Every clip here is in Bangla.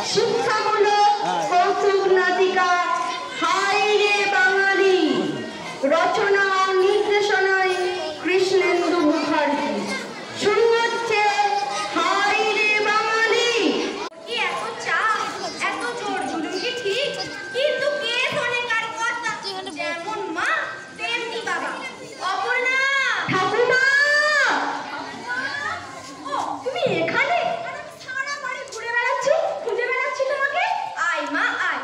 শিক্ষামূলক কৌতুক নাটিকা হায় রে বাঙালি, রচনা ও নির্দেশনায় কৃষ্ণেন্দু মুখার্জি। শুরু হচ্ছে হায় রে বাঙালি। কি এত চাপ, এত জোর জুলুম কি ঠিক? কিন্তু কে শোনে কার কথা? যেমন মা তেমনি বাবা। অপর্ণা! ঠাকুমা! ও তুমি এখানে? সারা বাড়ি ঘুরে বেড়াচ্ছি, খুঁজে বেড়াচ্ছি তোমাকে। আয় মা আয়,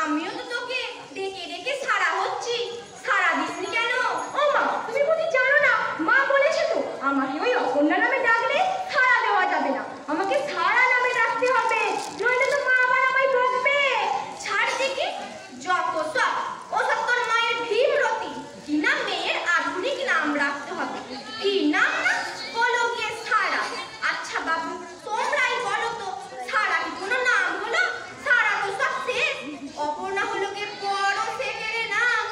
আমিও তো তোকে ডেকে ডেকে সারা হচ্ছি। সারা দিসনি কেন? ও মা, তুমি বুঝি জানো না, মা বলেছে তো আমাকে ওই অপর্ণা নামে ডাকলে সাড়া দেওয়া যাবে না, আমাকে সারা নামে ডাকতে হবে, নইলে তো মা আবার আমায় বকবে। ছাড় দেখি, যত সব। ও সব তোর মায়ের ভীমরতি। কি না মেয়ের আধুনিক নাম রাখতে হবে? কি নাম না? বলো গিয়ে সারা। আচ্ছা বাবু, তোমরাই বলো তো, সারা কি কোনো নাম হলো? সারা তো সব শেষ। অপর্ণা হলো গিয়ে বড় সেকেন্ডের নাম।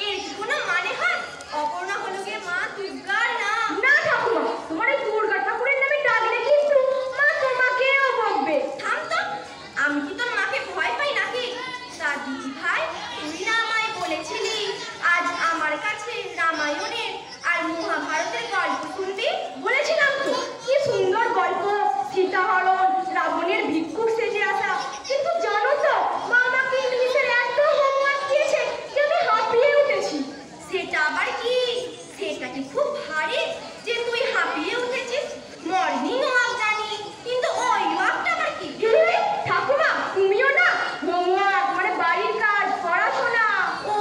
এর কি কোনো মানে হয়? অপর্ণা হলো গিয়ে মা দুর্গার নাম। না ঠাকুমা, তোমার এই দুর্গা ঠাকুরের নামে ডাকলে কিন্তু মা তোমাকেও বকবে। থাম তো, আমি কি তোর মাকে ভয় পাই নাকি? তা দিদি ভাই, তুই না আমায় বলেছিলি আজ আমার কাছে রামায়ণের আর মহাভারতের গল্প শুনবি? বলেছিলাম তো, কি সুন্দর গল্প, সীতাহরণ, রাবণের ভিক্ষুক সেজে আসা। কিন্তু জানো তো, মা আমাকে ইংলিশের এত হোমওয়ার্ক দিয়েছে যে আমি হাঁপিয়ে উঠেছি। সেটা আবার কি? সেটা কি খুব ভারী যে তুই হাঁপিয়ে উঠেছিস? মর্নিং ওয়াক জানি, কিন্তু ওই ওয়াকটা আবার কি? ঠাকুমা, তুমিও না হোমওয়ার্ক মানে বাড়ির কাজ, পড়াশোনা। ও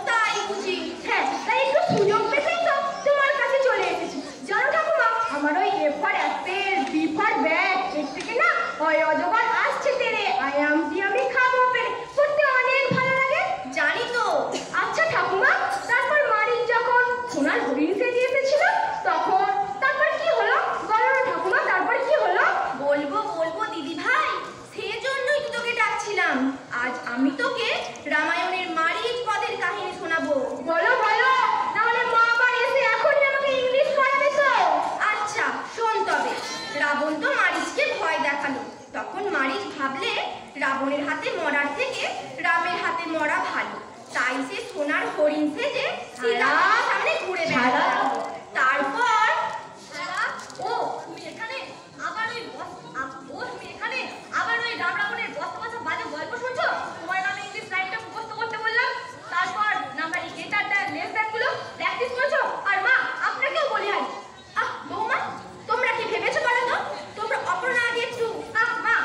তাই বুঝি? হ্যাঁ, তাই একটু সুযোগ পেতেই তো তোমার কাছে চলে এসেছি। জানো ঠাকুমা, আমার ওই A for apple, B for bat, এর থেকে না ওই অজগর আসছে তেরে, আই এম টি আমি খাবো পেরে পড়তে অনেক ভালো লাগে। জানি তো। আচ্ছা ঠাকুমা, তারপর মারিচ যখন সোনার হরিণ সেজে এসেছিল তখন তারপর কি হলো? বলো না ঠাকুমা, তারপর কি হলো? বলবো বলবো দিদি ভাই, সেজন্যই তো তোকে ডাকছিলাম। আজ আমি তোকে রামায়ণের মারিচ বধের কাহিনী শোনাবো। বলো বলো, নাহলে মা আবার এসে এখনই আমাকে ইংলিশ পড়াবে তো। আচ্ছা শোন তবে। রাবণ তো মারিচকে ভয় দেখালো। তখন মারিচ ভাবলে রাবণের হাতে মরার থেকে রামের হাতে মরা ভালো। তাই সে সোনার হরিণ সেজে সীতার সামনে ঘুরে বেড়ালো। তারপর ও তুমি এখানে আবার ওই রাম রাবণের বস্তা বস্তা বাজে গল্প শুনছো? তোমার নামে ইংলিশ লাইনটা মুখস্থ করতে বললাম, তারপর নাম্বার গেটার দেয় লেস দেয় গুলো প্র্যাকটিস করেছো। আর মা, আপনাকেও বলি আজ, বৌমা, তোমরা কি ভেবেছো বলো তো? তোমরা অপর্ণা আগে একটু মা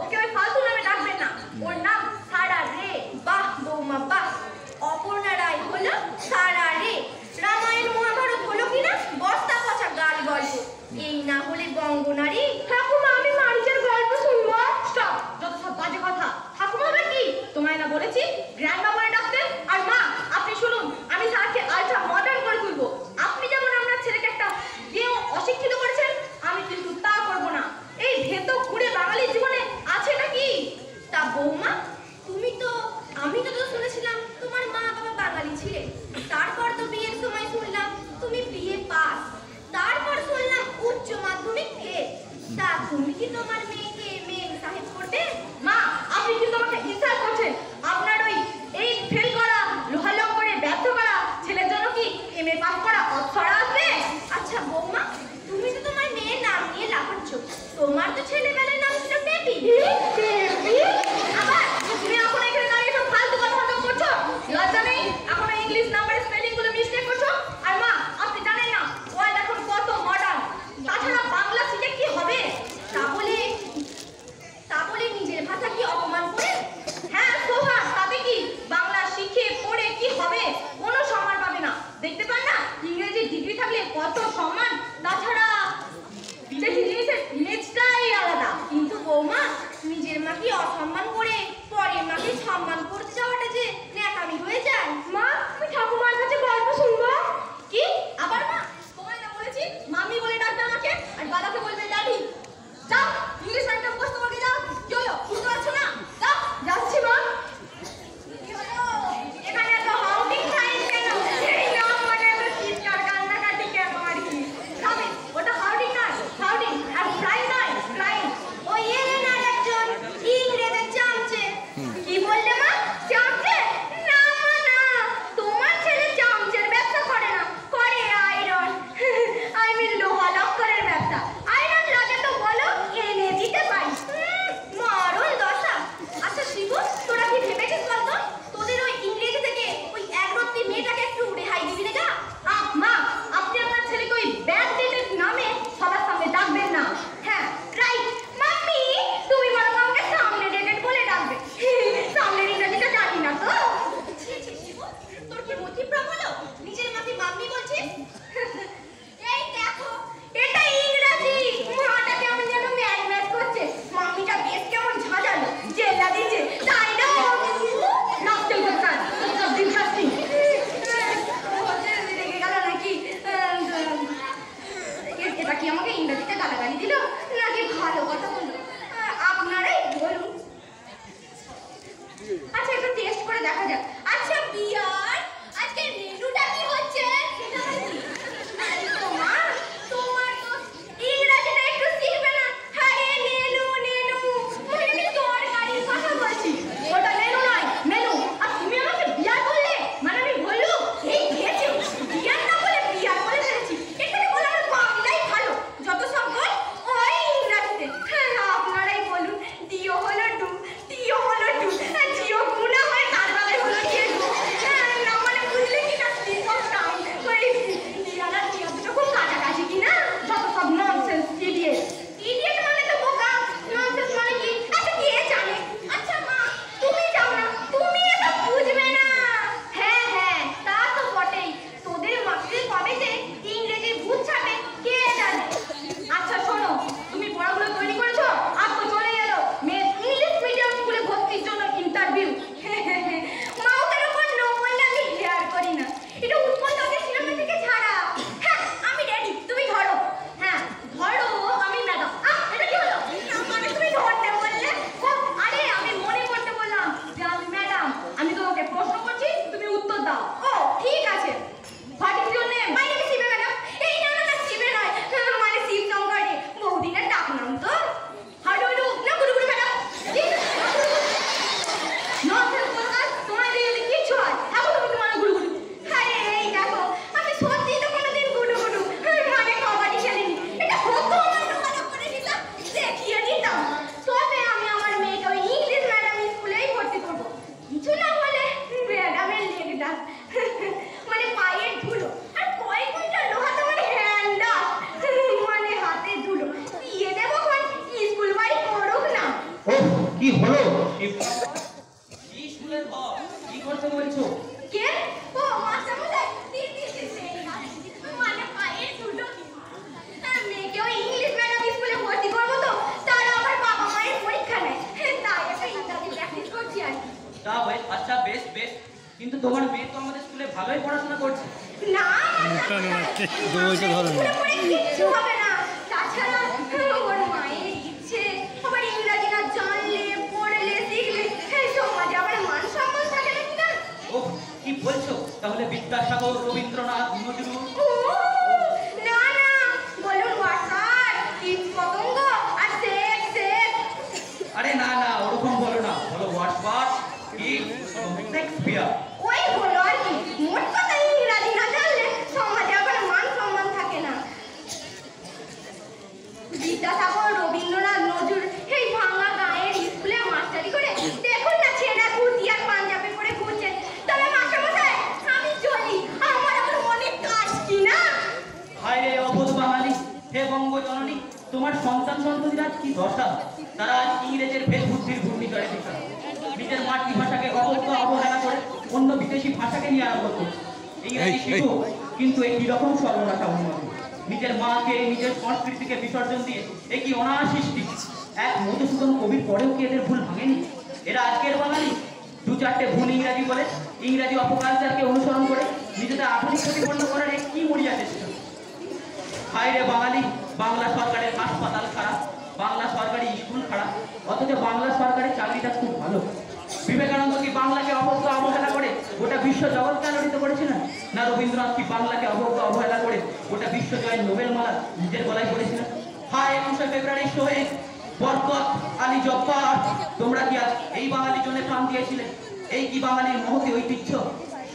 ওকে ওই ফালতু নামে ডাকবেন না, ওর নাম সারা রে। বাহ বৌমা বাহ, অপর্ণা রায় হলো সারা রে। রামায়ণ মহাভারত কি হলো? কি স্কুলের ঘর? কি করতে বলছো? কে? ও মাস্টার মশাই, মানে পায়ের দুটো মেয়েকেও ইংলিশ মিডিয়াম স্কুলে ভর্তি করবো তো, তার আবার বাবা মায়ের পরীক্ষা নেই, তাই একটা ইংরাজি প্র্যাকটিস করছি আর কি। তা আচ্ছা বেশ বেশ, কিন্তু তোমার মেয়ে তো আমাদের স্কুলে ভালোই পড়াশোনা করছে। না কিচ্ছু হবে না। তাছাড়া ওর মায়ের ইচ্ছে আবার ইংরাজি না জানলে পড়লে শিখলে সমাজে আবার মান সম্মান থাকে নাকি না? ও কি বলছো? তাহলে বিদ্যাসাগর, রবীন্দ্রনাথ, নজরুল? না না, বলুন ওয়াটার, কীট পতঙ্গ আর সেক সেক। আরে না না, ওরকম বলো না, বলো ওয়াটসওয়ার্থ, কিট, শেক্সপিয়ার। ওই হলো আর কি, মোট কথা ইংরাজি না জানলে সমাজে আবার মান সম্মান থাকে না। বিদ্যাসাগর, রবীন্দ্রনাথ, নজরুল এই ভাঙা গায়ের স্কুলে মাস্টারি করে দেখুন না ছেঁড়া কুর্তি আর পাঞ্জাবি পরে ঘুরছে। তবে মাস্টারমশাই আমি চলি, আমার আবার অনেক কাজ কি না। হায় রে অবোধ বাঙালি, হে বঙ্গজননী, তোমার সন্তান সন্ততিরা কি দশা! তারা আজ ইংরেজের ভেদ বুদ্ধির ঘূর্ণিঝড়ে দিশা, নিজের মাতৃভাষাকে অবহেলা করে অন্য বিদেশি ভাষাকে নিয়ে আরম্ভ করছে। ইংরেজি শিখো, কিন্তু এই কিরকম সর্বনাশা উন্নতি! নিজের মাকে, নিজের সংস্কৃতিকে বিসর্জন দিয়ে এ কি অনাসৃষ্টি! এক মধুসূদন কবির পরেও কি এদের ভুল ভাঙেনি? এরা আজকের বাঙালি দু চারটে ভুল ইংরাজি বলে, ইংরাজি অপকালচারকে অনুসরণ করে নিজেদের আধুনিক প্রতিপন্ন করার এক কি মরিয়া চেষ্টা! হায় রে বাঙালি, বাংলা সরকারের হাসপাতাল খারাপ, বাংলা সরকারি স্কুল খারাপ, অথচ বাংলা সরকারের চাকরিটা খুব ভালো। বিবেকানন্দ কি বাংলাকে অবহেলা করে গোটা বিশ্ব জগৎকে আলোড়িত করেছিলেন? না রবীন্দ্রনাথ কি বাংলাকে অবহেলা করে গোটা বিশ্ব জয়ের নোবেল মালা নিজের গলায় পড়েছিলেন? হায় 21শে ফেব্রুয়ারি শহীদ বরকত আলী জব্বার, তোমরা কি আজ এই বাঙালির জন্য প্রাণ দিয়েছিলে? এই কি বাঙালির মহতি ঐতিহ্য?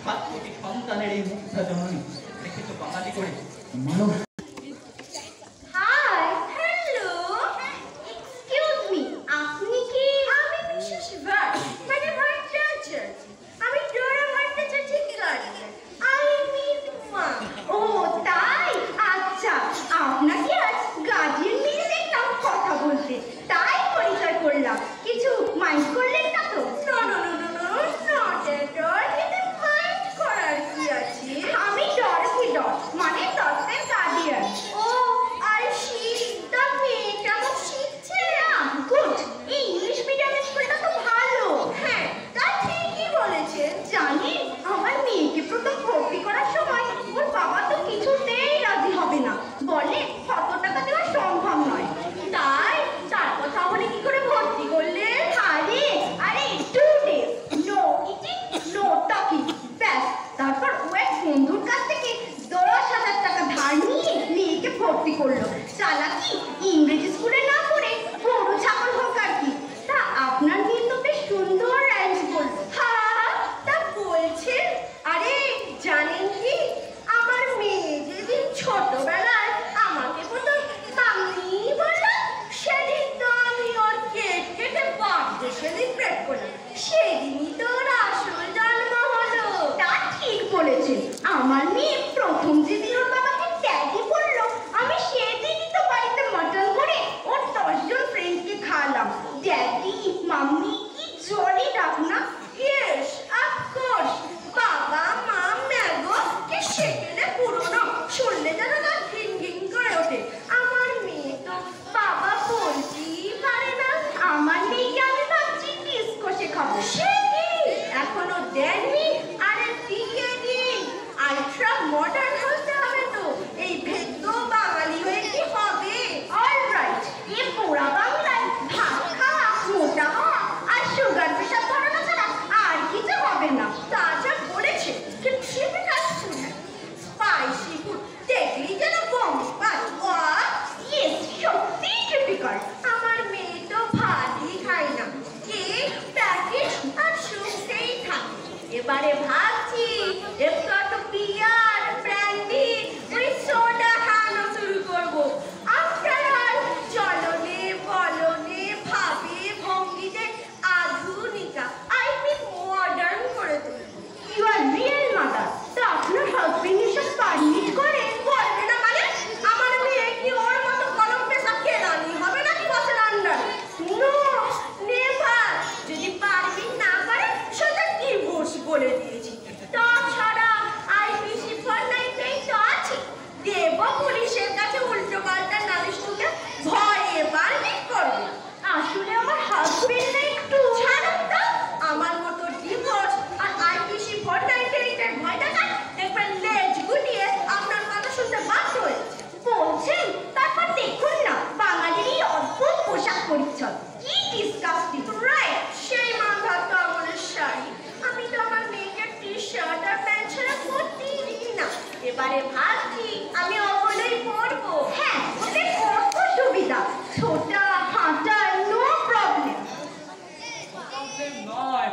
7 কোটি সন্তানের এই মুগ্ধা জননী রেখেছো বাঙালি করে মানুষ। হাই, হ্যালো, এক্সকিউজ মি, আপনি কি? আমি মিসেস ভাট, মানে ভট্টাচার্য। আমি ডোরা ভট্টাচার্য গার্ডিয়ান। আই মিট মা। ও তাই, আচ্ছা, আপনাকে আজ গার্ডিয়ান মিলে দেখলাম কথা বলতে, তাই পরিচয় করলাম। কিছু মাইন্ড করলেন না তো? No no no no no, not at all. এতে মাইন্ড করার কি আছে? আমি ডরথি ডট, মানে ডটের গার্ডিয়ান। ও আই সি, তা মেয়েটা আমার শিখছে না। গুড, এই ইংলিশ মিডিয়াম স্কুলটা তো ভালো। হ্যাঁ, তা ঠিকই বলেছেন। জানেন, আমার মেয়েকে প্রথম ভর্তি করার সময় ওর বাবা তো কিছুতেই রাজি হবে না, বলে কত টাকা দেওয়া সম্ভব নয়। তাই তার কথা বলে কি করে ভর্তি করলেন? আরে 2 days, no eating, no talking, ব্যাস। তারপর ও এক বন্ধুর কাছ থেকে 10,000 টাকা ধার নিয়ে মেয়েকে ভর্তি করলো। চালাকি ইংরেজি স্কুলে না পড়ে গরু ছাগল হোক আর কি। তা আপনার মেয়ে তো বেশ সুন্দর রাইমস বললো। তা বলছেন? আরে জানেন কি, আমার মেয়ে যেদিন ছোটবেলায় আমাকে প্রথম মাম্মি বললো, সেদিন তো আমি ওর কেক কেটে বার্থডে সেলিব্রেট করলাম। সেদিনই তো ওর আসল জন্ম হলো। তা ঠিক বলেছেন, আমার মেয়ে প্রথম যেদিন ওর বাবাকে ড্যাডি বললো, আমি সেদিনই তো বাড়িতে মটন করে ওর 10 জন ফ্রেন্ডকে খাওয়ালাম। ড্যাডি মাম্মি কি জলি ডাক না? Yes, of course. বাবা মা ম্যাগো কি সেকেলে পুরোনো, শুনলে যেন না ঘিন ঘিন করে ওঠে। আমার মেয়ে তো বাবা বলতেই পারে না। আমার মেয়েকে আমি ভাবছি ডিস্কো শেখাবো। সে কি, এখনো দেননি? আরে দিয়ে দিন, আলট্রা মডার্ন হতে হবে তো। এই ভেদ্য বাঙালি হয়ে কি হবে? অলরাইট, এ পোড়া বাংলায় ভাত খাওয়া, মোটা হওয়া আর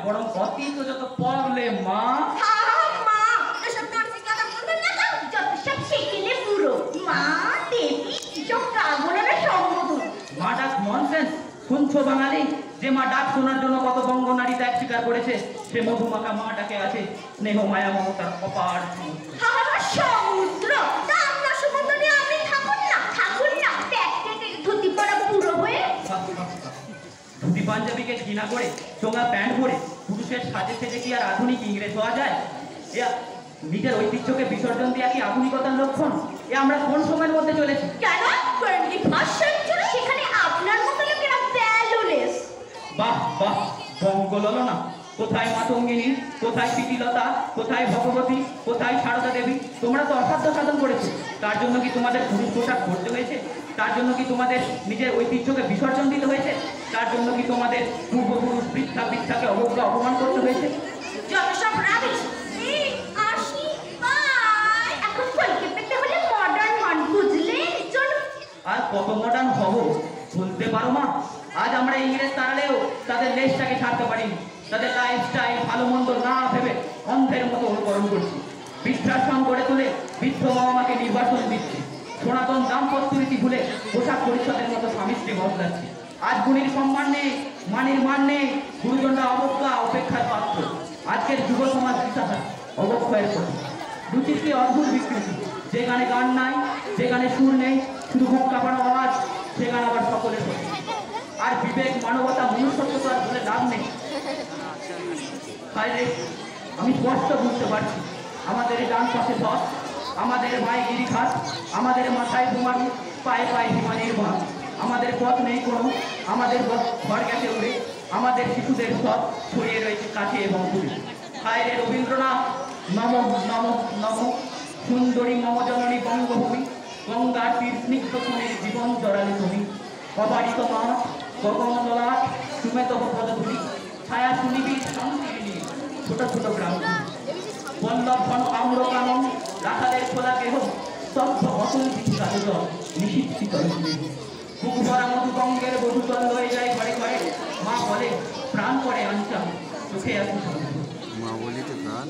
বরং অতীত যত পড়লে মা। মা এসব নার্সিং কথা বলবেন না তো, যত সব সেকেলে পুরো মা দেবী সব প্রাগণের সম্বোধন। মা ডাক ননসেন্স। শুনছো বাঙালি, যে মা ডাক শোনার জন্য কত বঙ্গ নারী ত্যাগ স্বীকার করেছে, সে মধুমাখা মা ডাকে আছে স্নেহ মায়া মমতার অপার সমুদ্র। তা আপনার সমুদ্র নিয়ে আপনি থাকুন না ব্যাগ থেকে ধুতি পরা পুরো হয়ে। ধুতি পাঞ্জাবিকে ঘৃণা করে চোঙা প্যান্ট পরে পুরুষের সাজে সেজে কি আর আধুনিক ইংরেজ হওয়া যায়? নিজের ঐতিহ্যকে বিসর্জন দেওয়া কি আধুনিকতার লক্ষণ? আমরা কোন সময়ের মধ্যে চলেছি? কেন 21st সেঞ্চুরি, সেখানে আপনার মতো লোকেরা ভ্যালুলেস। বাহ বাহ, বঙ্গললনা। কোথায় মাতঙ্গিনী, কোথায় প্রীতিলতা, কোথায় ভগবতী, কোথায় সারদা দেবী? তোমরা তো অসাধ্য সাধন করেছো। তার জন্য কি তোমাদের পুরুষ পোশাক পরতে হয়েছে? তার জন্য কি তোমাদের নিজের ঐতিহ্যকে বিসর্জন দিতে হয়েছে? তার জন্য কি তোমাদের পূর্বপুরুষ বৃক্ষাকে অবজ্ঞা অপমান করতে হয়েছে? যত সব রাবিশ। এখন কলকে পেতে হলে মডার্ন হন, বুঝলে? আর কত মডার্ন হব বলতে পারো মা? আজ আমরা ইংরেজ তাড়ালেও তাদের দেশটাকে ছাড়তে পারিনি। তাদের লাইফস্টাইল ভালো মন্দ না ভেবে অন্ধের মতো অনুকরণ করছি। বৃদ্ধাশ্রম গড়ে তুলে বৃদ্ধ মা আমাকে নির্বাচন দিচ্ছে। সনাতন দাম্পত্য রীতি ভুলে পোশাক পরিচ্ছদের মতো স্বামী স্ত্রী বদলাচ্ছে। আজ গুণীর সম্মান নেই, মানির মান নেই, গুরুজনরা অবজ্ঞা অপেক্ষার পাত্র। আজকের যুব সমাজ দিশাহারা, অবক্ষয়ের পথে। রুচির কি অদ্ভুত বিকৃতি! যেখানে গান নাই, যেখানে সুর নেই, শুধু বুক কাঁপানো আওয়াজ, সেখানে আবার সকলের পথে। আর বিবেক, মানবতা, মনুষ্যত্ব আর বলে লাভ নেই। আমি স্পষ্ট বুঝতে পারছি, আমাদের ডান পাশে ধস, আমাদের ভাই গিরিখাত, আমাদের মাথায় তোমার, পায়ে পায়ে হিমানের ভাত। আমাদের পথ নেই কোনো, আমাদের ঘর গেছে উড়ে, আমাদের শিশুদের সব ছড়িয়ে রয়েছে কাছে এবং দূরে। হায় রে রবীন্দ্রনাথ, নম নম নম, সুন্দরী মম জননী বঙ্গভূমি, গঙ্গার তীর স্নিগ্ধ খুনের জীবন জড়ালে তুমি। অবারিত মাঠ, গগন ললাট, সুমেত পদধূলি, ছায়া সুনিবিড় শান্তির ছোট ছোট গ্রাম, বল্লভ ঘন আম্র কানন, রাখালের খোলা গেহ, স্তব্ধ অতুল কাজ নিষিদ্ধ বুক ভরা মধু গঙ্গের বধুতল হয়ে যায় ঘরে ঘরে। মা বলে প্রাণ করে আনচাম, চোখে আছে মা বলিতে প্রাণ।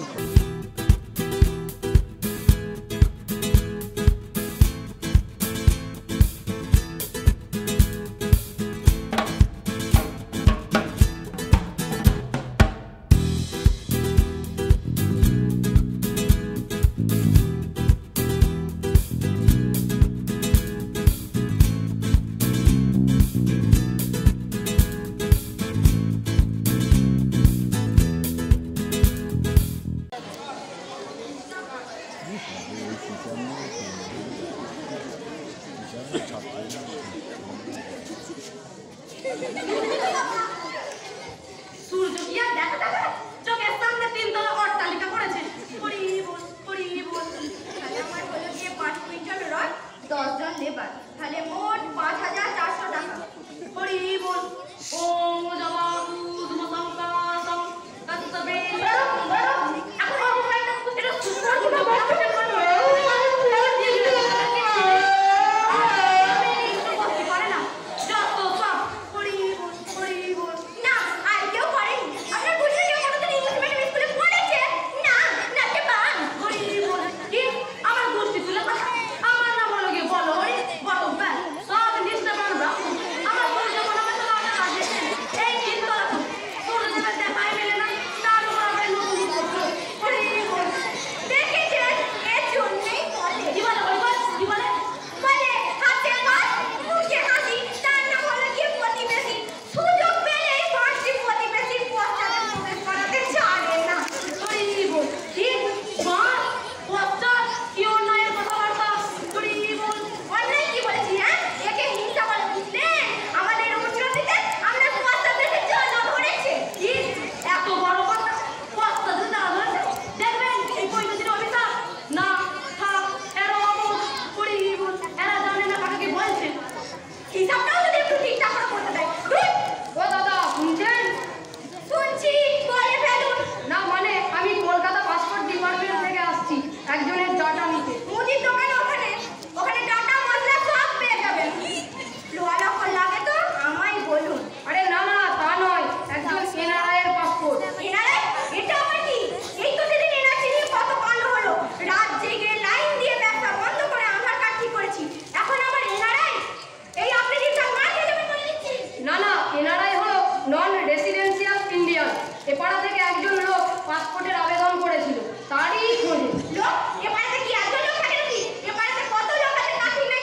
এপাড়া থেকে একজন লোক পাসপোর্টের আবেদন করেছিল, তারই খোঁজে। লোক এ বাড়িতে কি একজন লোক থাকে নাকি? এ বাড়িতে কত লোক আছে তা ঠিক নেই।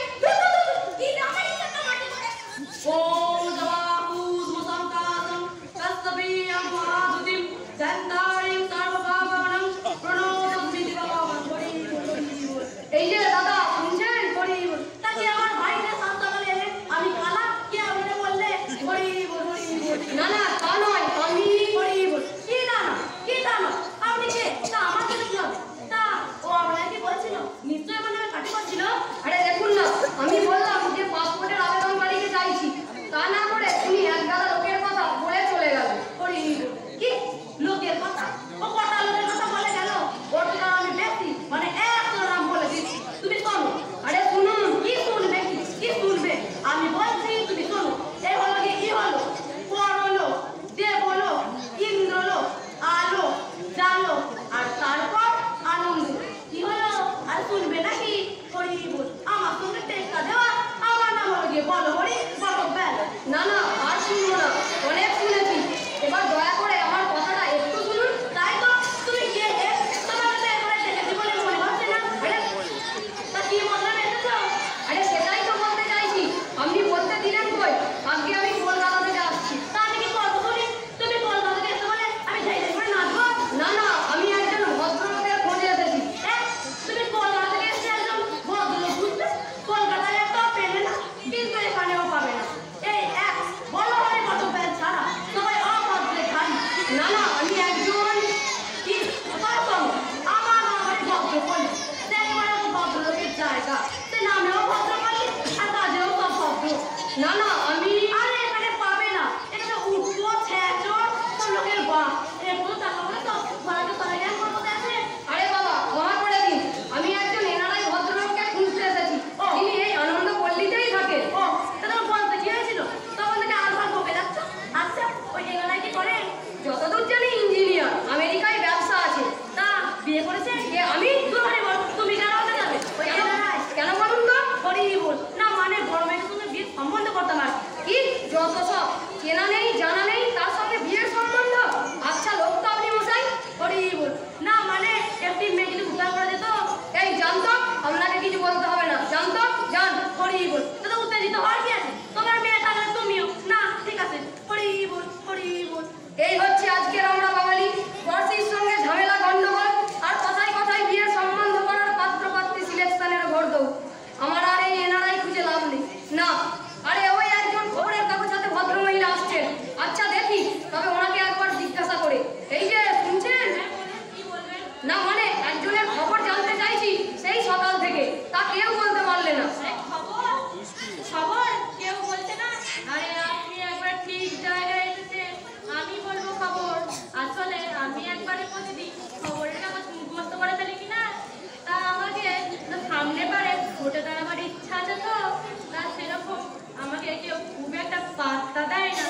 কি আমার ইচ্ছা মাটি করে। ওম জবাকুজ মুসামকাতম কাসবিয়াম মহাদুতিম দন্তারিম সর্বভাবানাং প্রণোদমি দিবাবাম হরি বল। এই যে দাদা শুনছেন? হরি বল। তা কি আমার ভাইকে সান্তালে এলে আমি কালা কে আমাকে বললে হরি বল হরি বল। না না তা নয়, আমি হরি বল। কি না কি না আপনি কে? তা আমার কাছে কি হবে? তা ও আপনাকে বলছিল নিশ্চয়ই আমার নামে কাটি করছিল। আরে দেখুন না, আমি বললাম যে পাসপোর্টের আবেদনকারীকে চাইছি, তা না করে উনি এক গাদা লোকের কথা বলে চলে গেল। হরি বল। কি লোকের কথা? ও কটা লোকের কথা বলে গেল? ওর তো আমি ব্যক্তি মানে একশো নাম বলে দিচ্ছি, তুমি শোনো। আরে শুনুন, কি শুনবে কি শুনবে? আমি বলছি তুমি শোনো। এই হলো কি কি হলো? পর হলো, দেব হলো, ইন্দ্র হলো, আলো, জালো, আর তারপর আনন্দ। কি হলো? আর শুনবে নাকি? হরি বল। আমার সঙ্গে টেক্কা দেওয়া, আমার নাম হলো গিয়ে বলো হরি বলো বেল। না না আর শুনবো না, অনেক শুনেছি, এবার দয়া করে আমার কথাটা একটু শুনুন। তাই তো তুমি কে হে? তোমাকে তো একবার দেখেছি বলে মনে হচ্ছে না। আরে তা কি মতলবে এসেছো? আরে সেটাই তো বলতে চাইছি, আপনি বলতে দিলেন কই? আজকে আমি কলকাতা থেকে আসছি। তা আমি কি করবো শুনি? তুমি কলকাতা থেকে এসে বলে আমি যাই যাই করে নাচবো? না না, আমি একজন ভদ্রলোকের খোঁজে এসেছি। তুমি কলকাতা থেকে এসে একজন ভদ্রলোক বুঝবে? কলকাতায় একটা পেলে না, কিন্তু এখানেও পাবে না। এই এক বলো হরি কত ব্যাগ ছাড়া সবাই অভদ্রে খালি। না না, আমি একজন কি পারতাম আমার নামে ভদ্র বলি দেখবার ভদ্রলোকের জায়গা সে নামেও ভদ্র বলি আর কাজেও সব ভদ্র। না না আমি আরে এখানে পাবে না, এখানে উঠবো ছেঁচো সব লোকের বা এগুলো টাকা বলে তো ঘোড়াকে তলে জ্ঞান করবো দেখে। আরে বাবা ক্ষমা করে দিন, আমি একজন এনআরআই ভদ্রলোককে খুঁজতে এসেছি, তিনি এই আনন্দ পল্লীতেই থাকে। ও তাহলে বলতে কি হয়েছিল? তখন থেকে আলফা বকে যাচ্ছ। আচ্ছা ওই এগুলাই কি করে? যতদূর জানি ইঞ্জিনিয়ার, আমেরিকায় ব্যবসা আছে। তা বিয়ে করেছে? কে আমি? তুই হরি বল, তুমি কেন হতে যাবে? ওই কেন এলাকায় কেন বলুন তো? হরি বল না মানে বড় মেয়ের সঙ্গে বিয়ে সম্বন্ধ করতে পারে। কি যত সব চেনা নেই জানা নেই, তার সঙ্গে বিয়ের সম্বন্ধ? আচ্ছা লোক তো আপনি মশাই। হরি বল না মানে একটি মেয়ে যদি উদ্ধার করে যেত। এই জানতো, আপনাকে কিছু বলতে হবে না, জানতো জান। হরি বল তো উত্তেজিত হওয়ার কি আছে? তোমার মেয়ে থাকলে তুমিও না ঠিক আছে। হরি বল হরি বল। এই হচ্ছে আজকের আমরা বাঙালি, বর্ষির সঙ্গে ঝামেলা গন্ডগোল আর কথায় কথায় বিয়ের সম্বন্ধ করার পাত্র পাত্রী সিলেকশনের ঘোরদৌড়। আমার আর এই এনআরআই খুঁজে লাভ নেই না। আরে ওই একজন খবরের কাগজ হাতে ভদ্রমহিলা আসছেন, আচ্ছা দেখি তবে ওনাকে একবার জিজ্ঞাসা করে। এই যে শুনছেন? কি বলবেন? না মানে একজনের খবর জানতে চাইছি সেই সকাল থেকে, তা কেউ বলতে পারলে না। খবর খবর কেউ বলছে না? আরে আপনি একবার ঠিক জায়গায় এসেছেন, আমি বলবো খবর। আসলে আমি একবারে প্রতিদিন খবরের কাগজ মুখস্থ করে ফেলি কিনা, তা আমাকে সামনে পারে ভোটে দাঁড়াবার ইচ্ছা আছে তো, তা সেরকম আমাকে কেউ খুব একটা পাত্তা দেয় না।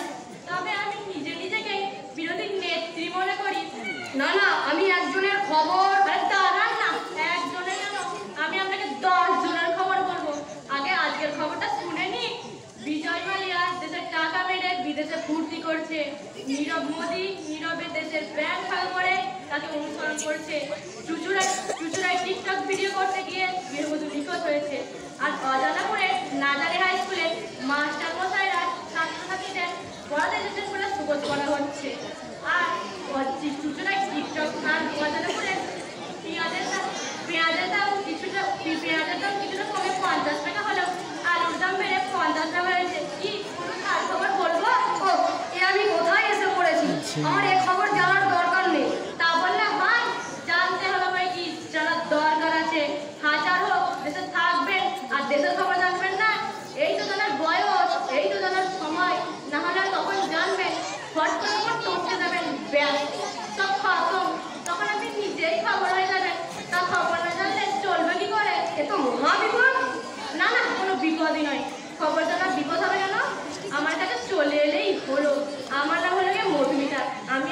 তবে আমি নিজে নিজেকে বিরোধী নেত্রী মনে করি। না না, আমি একজনের খবর। আরে দাঁড়ান না, একজনের কেন, আমি আপনাকে 10 জনের খবর বলবো। আগে আজকের খবরটা শুনে নি। বিজয় মালিয়া দেশের টাকা মেরে বিদেশে ফুর্তি করছে, নীরব মোদি নীরবে দেশের ব্যাংক ফাঁকা করে তাকে অনুসরণ করছে, চুচুড়ায় টিকটক ভিডিও করতে গিয়ে গৃহবধূ নিখোঁজ হয়েছে, আর অজানাপুরে নাজারি হাই স্কুলে মাস্টার মশাইরা ছাত্রছাত্রীদের বড়দের দেশের বলে সুবোধ করা হচ্ছে। আর চুচুড়ায় টিকটক আর অজানাপুরে পেঁয়াজের দাম কিছুটা কমে 50 টাকা হলেও আলুর দাম বেড়ে 50 টাকা হয়েছে। কি কোনো খারাপ খবর বলবো? ও এ আমি কোথায় এসে পড়েছি, আমার এ খবর জানার দরকার নেই। তা বললে হয়? জানতে হবে ভাই কি যারা দরকার আছে, হাজার হোক দেশে থাকবেন আর দেশের খবর জানবেন না? এই তো জানার বয়স, এই তো জানার সময়, না হলে তখন জানবেন ফট করে টপকে যাবেন ব্যাস সব খতম। তখন আপনি নিজেই খবর হয়ে যাবেন। তা খবর না জানলে চলবে কি করে? এ তো মহাবিপদ। না না কোনো বিপদই নয়। খবর জানার বিপদ হবে কেন? আমার কাছে চলে এলেই হলো। আমার নাম হলো গিয়ে মধুমিতা, আমি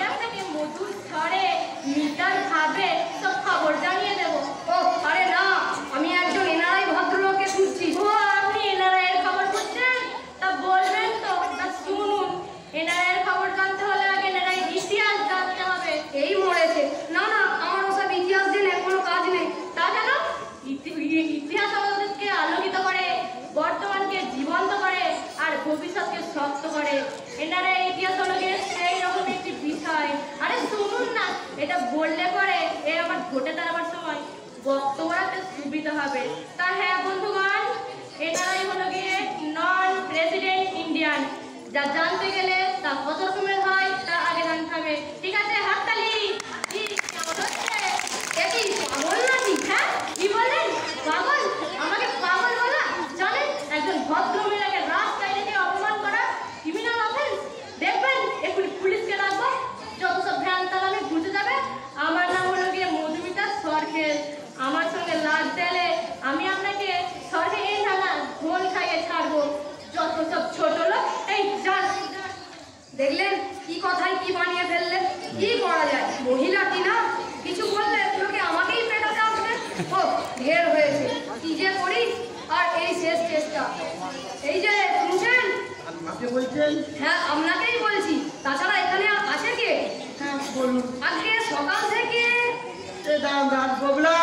হবে। তা হ্যাঁ বন্ধুগণ, এটাই হলো গিয়ে নন প্রেসিডেন্ট ইন্ডিয়ান। যা জানতে গেলে তা কত রকমের হয় তা আগে জানতে হবে। ঠিক আছে, হাততালি। কি কেমন হচ্ছে? কি পাগল নাকি? হ্যাঁ, কি বলেন? পাগল? আমাকে পাগল বলা? জানেন, একজন ভদ্র মহিলাকে রাস্তায় রেখে অপমান করা ক্রিমিনাল অফেন্স। দেখবেন এক্ষুনি পুলিশকে ডাকবো, যত সব ভ্যান তালামে ঘুরতে যাবে। আমার নাম হলো গিয়ে মধুমিতা সরখেল। আমার সঙ্গে লাগতে এলে আমি আপনাকে সরখে এই না ঘোল খাইয়ে ছাড়বো। যত সব ছোট লোক, এই যান। দেখলেন কি কথাই কি বানিয়ে ফেললেন? কি করা যায়, মহিলাটি না কিছু বললে লোকে আমাকেই পেটাতে আসবে। ও ঢের হয়েছে, কি যে করি। আর এই শেষ চেষ্টা। এই যে শুনছেন? আপনি বলছেন? হ্যাঁ আপনাকেই বলছি, তাছাড়া এখানে আছে কে? হ্যাঁ বলুন। আজকে সকাল থেকে দাম রাত বগলা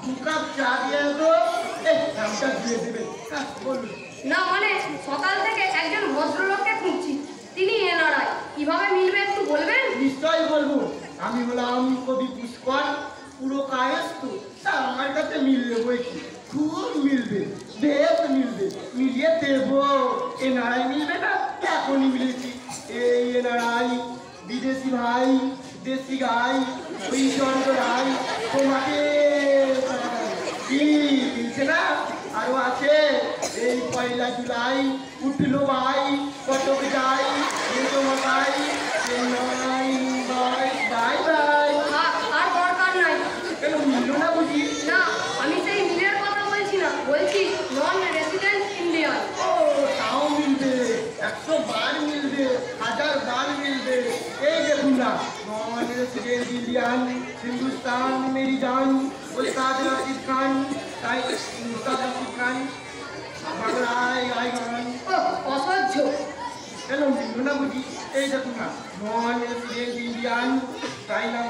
2 কাপ চা দিয়ে তো দামটা দিয়ে দেবেন। বলুন। না মানে সকাল থেকে একজন ভদ্রলোককে খুঁজছি, তিনি এনআরআই। কিভাবে মিলবে একটু বলবেন? নিশ্চয়ই বলবো। আমি হলাম কবি পুষ্কর, পুরো কায়স্থ। তা আমার কাছে মিলবে বই কি, খুব মিলবে, বেশ মিলবে, মিলিয়ে দেবো। এনআরআই মিলবে না, এখনই মিলেছি। এই এনআরআই বিদেশি ভাই, দেশি গাই, ওই চন্দ্র রাই তোমাকে কি মিলছে না? আরো আছে এই 1 জুলাই উঠলো ভাই, কটক যাই, মশাই, চেন্নাই বাই বাই বাই। আর দরকার নাই। কেন মিললো না বুঝি? না আমি সেই মিলের কথা বলছি না, বলছি নন রেসিডেন্ট ইন্ডিয়ান। ও তাও মিলবে, 100 বার মিলবে, 1000 বার মিলবে। এই দেখুন না, নন রেসিডেন্ট ইন্ডিয়ান, হিন্দুস্তান মেরি জান, উস্তাদ রাশিদ খান, তাই উস্তাদ রাশিদ খান বাংলায় আইগান। ও অসহ্য। কেন মিললো না বুঝি? এই দেখুন না, নন রেসিডেন্ট ইন্ডিয়ান, তাই না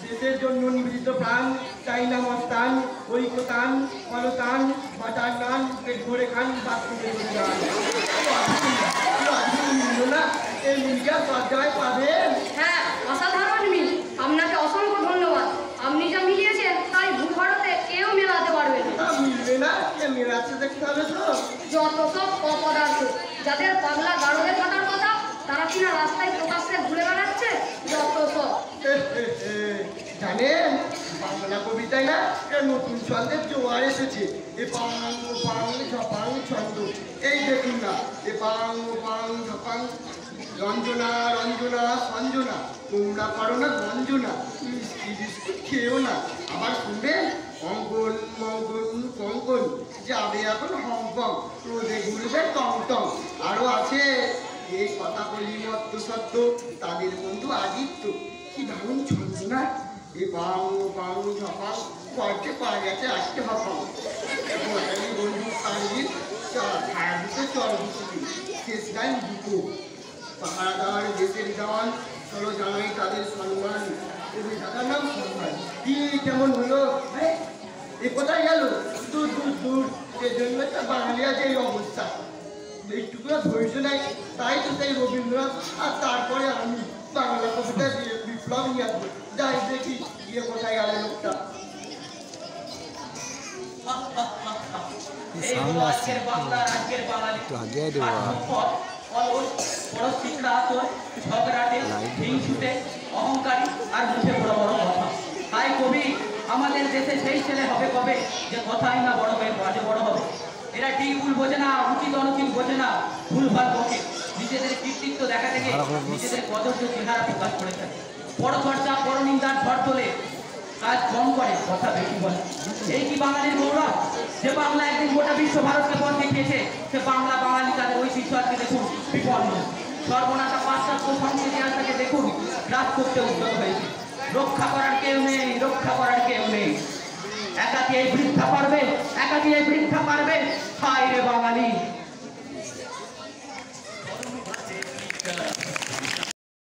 দেশের জন্য নিবেদিত প্রাণ, চাই না মস্তান, ঐক্যতান, অলতান, বাটার নান, পেট ভরে খান, বাথরুমে যান। মিললো না? এই মিলটা সজ্জায় পাবেন। হ্যাঁ অসাধারণ মিল, আপনাকে অসংখ্য ধন্যবাদ। আপনি যা মিলিয়েছেন তাই ভূভারতে কেউ মেলাতে পারবে না। তা মিলবে না, মেলাচ্ছে দেখতে হবে তো। যত সব অপদার্থ, যাদের পাগলা গাড়লে থাকার কথা, তারা কিনা রাস্তায় প্রকাশ্যে ঘুরে বেড়াচ্ছে। যত সব জানেন, বাংলা কবিতায় না নতুন ছন্দের জোয়ার এসেছে। এ পাং পাং ঝপাং ছন্দ। এই দেখুন না, এ পাং পাং ঝপাং, রঞ্জনা রঞ্জনা সঞ্জনা, তোমরা পারো না গঞ্জনা, মিষ্টি বিস্কুট খেয়েও না। আবার শুনবেন, অঙ্কন মঙ্গন কঙ্কন, যাবে এখন হংকং, রোদে ঘুরবে টং টং। আরো আছে এই কথা বলি মত্ত সত্য, তাদের বন্ধু আদিত্য। কি দারুণ ছন্দ না? এ পাং পাং ঝপাং, কয়েকটা পাওয়া গেছে আজকে হপাং। বন্ধু সঙ্গীত ছায়া দিতে চল বুঝবি, শেষ লাইন দুটো। পাহাড়াদার দেশের জওয়ান, চলো জানাই তাদের সম্মান। দাদার নাম সম্মান। কি কেমন হলো? এ কোথায় গেল? দূর দূর দূর। সেজন্য তো বাঙালি আছে এই অবস্থা। এইটুকু ধৈর্য নাই, তাই তো তাই রবীন্দ্রনাথ আর তারপরে আমি বাংলা কবিতা দিয়ে বিপ্লব নিয়ে আসবো। যাই দেখি গিয়ে কোথায় গেল লোকটা। আজকের বাংলা, আজকের বাঙালি হিংসুটে, অহংকারী আর মুখে বড় বড় কথা। তাই কবি আমাদের দেশে সেই ছেলে হবে কবে যে কথাই না বড় হয়ে বাজে বড় হবে। এরা ঠিক ভুল বোঝে না, উচিত অনুচিত বোঝে না, ভুলভাল বকে, নিজেদের কৃতিত্ব দেখা থেকে নিজেদের কদর্য চেহারা প্রকাশ করে থাকে। বড় চর্চা, বড় নিন্দার ঝড় তোলে, কাজ কম করে, কথা বেশি বলে। এই কি বাঙালির গৌরব? যে বাংলা একদিন গোটা বিশ্ব ভারতকে পথ দেখিয়েছে, সে বাংলা বাঙালি তাদের ঐতিহ্য আজকে দেখুন বিপন্ন। সর্বনাশা পাশ্চাত্য সংস্কৃতি আজকে দেখুন গ্রাস করতে উদ্যোগ হয়েছে। রক্ষা করার কেউ নেই, রক্ষা করার কেউ নেই। একাকি এই বৃদ্ধা পারবে, একাকি এই বৃদ্ধা পারবে। হায় রে বাঙালি,